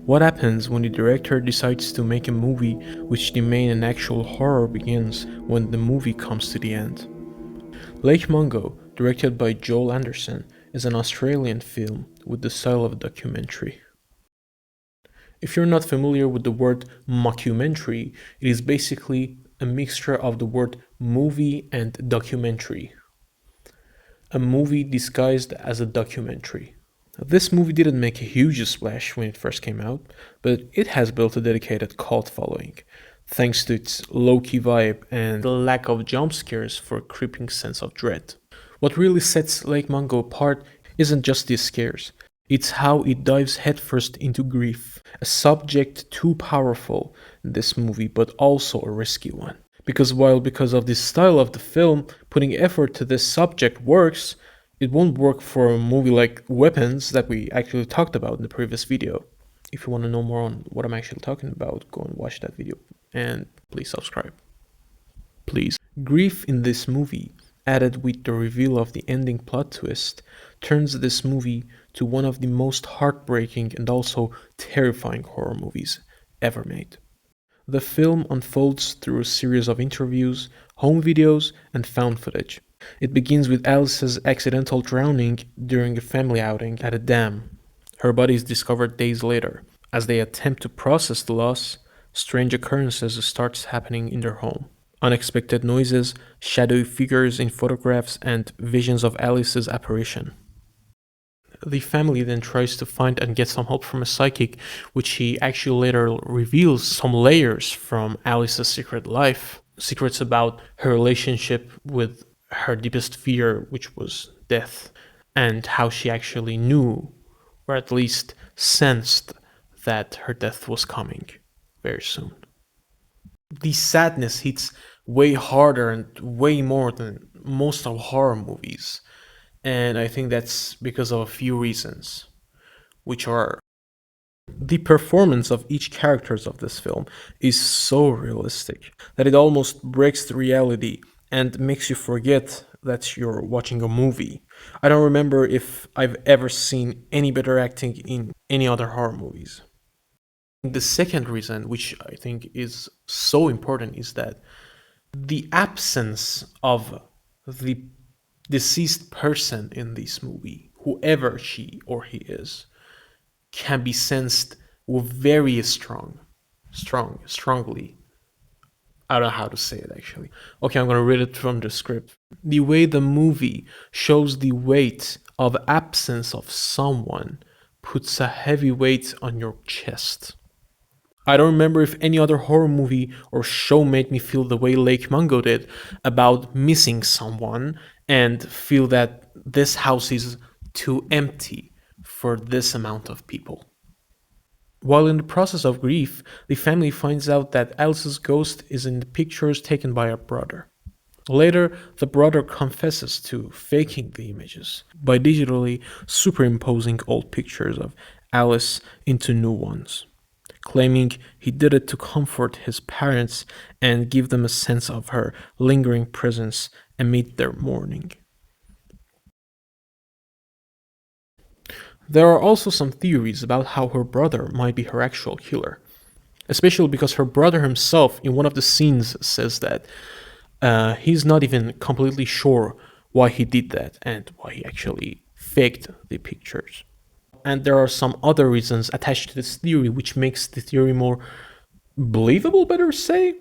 What happens when the director decides to make a movie which the main and actual horror begins when the movie comes to the end? Lake Mungo, directed by Joel Anderson, is an Australian film with the style of a documentary. If you're not familiar with the word mockumentary, it is basically a mixture of the word movie and documentary. A movie disguised as a documentary. This movie didn't make a huge splash when it first came out, but it has built a dedicated cult following, thanks to its low-key vibe and the lack of jump scares for a creeping sense of dread. What really sets Lake Mungo apart isn't just these scares, it's how it dives headfirst into grief, a subject too powerful in this movie but also a risky one. Because of the style of the film, putting effort to this subject works, it won't work for a movie like Weapons that we actually talked about in the previous video. If you want to know more on what I'm actually talking about, go and watch that video. And please subscribe. Please. Grief in this movie, added with the reveal of the ending plot twist, turns this movie to one of the most heartbreaking and also terrifying horror movies ever made. The film unfolds through a series of interviews, home videos, and found footage. It begins with Alice's accidental drowning during a family outing at a dam. Her body is discovered days later. As they attempt to process the loss, strange occurrences start happening in their home. Unexpected noises, shadowy figures in photographs, and visions of Alice's apparition. The family then tries to find and get some help from a psychic, which he actually later reveals some layers from Alice's secret life. Secrets about her relationship with her deepest fear, which was death, and how she actually knew, or at least sensed, that her death was coming very soon. The sadness hits way harder and way more than most of horror movies. And I think that's because of a few reasons, which are the performance of each characters of this film is so realistic that it almost breaks the reality and makes you forget that you're watching a movie. I don't remember if I've ever seen any better acting in any other horror movies. The second reason, which I think is so important, is that the absence of the deceased person in this movie, whoever she or he is, can be sensed with very strongly. I don't know how to say it actually. Okay, I'm gonna read it from the script. The way the movie shows the weight of absence of someone puts a heavy weight on your chest. I don't remember if any other horror movie or show made me feel the way Lake Mungo did about missing someone and feel that this house is too empty for this amount of people. While in the process of grief, the family finds out that Alice's ghost is in the pictures taken by her brother. Later, the brother confesses to faking the images by digitally superimposing old pictures of Alice into new ones, claiming he did it to comfort his parents and give them a sense of her lingering presence amid their mourning. There are also some theories about how her brother might be her actual killer, especially because her brother himself, in one of the scenes, says that he's not even completely sure why he did that and why he actually faked the pictures. And there are some other reasons attached to this theory which makes the theory more believable, better say,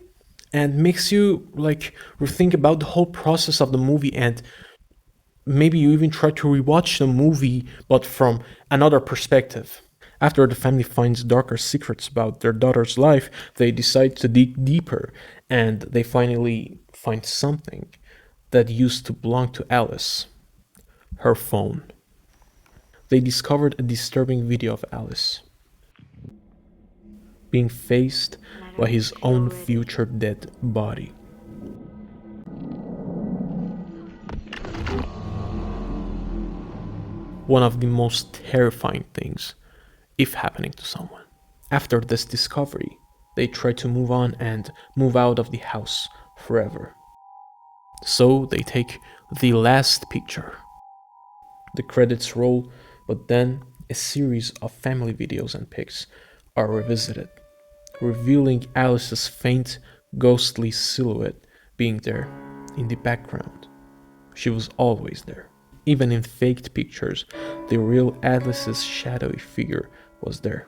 and makes you like rethink about the whole process of the movie, and maybe you even try to rewatch the movie but from another perspective. After the family finds darker secrets about their daughter's life, they decide to dig deeper, and they finally find something that used to belong to Alice: her phone. They discovered a disturbing video of Alice being faced by his own future dead body. One of the most terrifying things, if happening to someone. After this discovery, they try to move on and move out of the house forever. So they take the last picture. The credits roll, but then a series of family videos and pics are revisited, revealing Alice's faint, ghostly silhouette being there in the background. She was always there. Even in faked pictures, the real Alice's shadowy figure was there,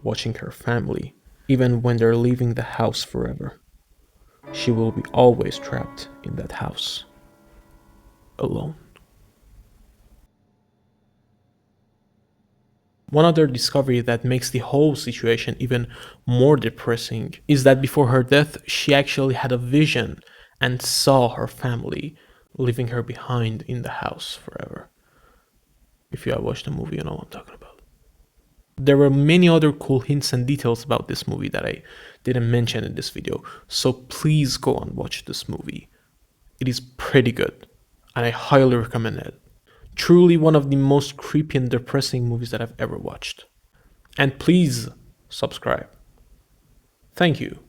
watching her family, even when they're leaving the house forever. She will be always trapped in that house, alone. One other discovery that makes the whole situation even more depressing is that before her death, she actually had a vision and saw her family leaving her behind in the house forever. If you have watched the movie, you know what I'm talking about. There were many other cool hints and details about this movie that I didn't mention in this video, so please go and watch this movie. It is pretty good, and I highly recommend it. Truly one of the most creepy and depressing movies that I've ever watched. And please subscribe. Thank you.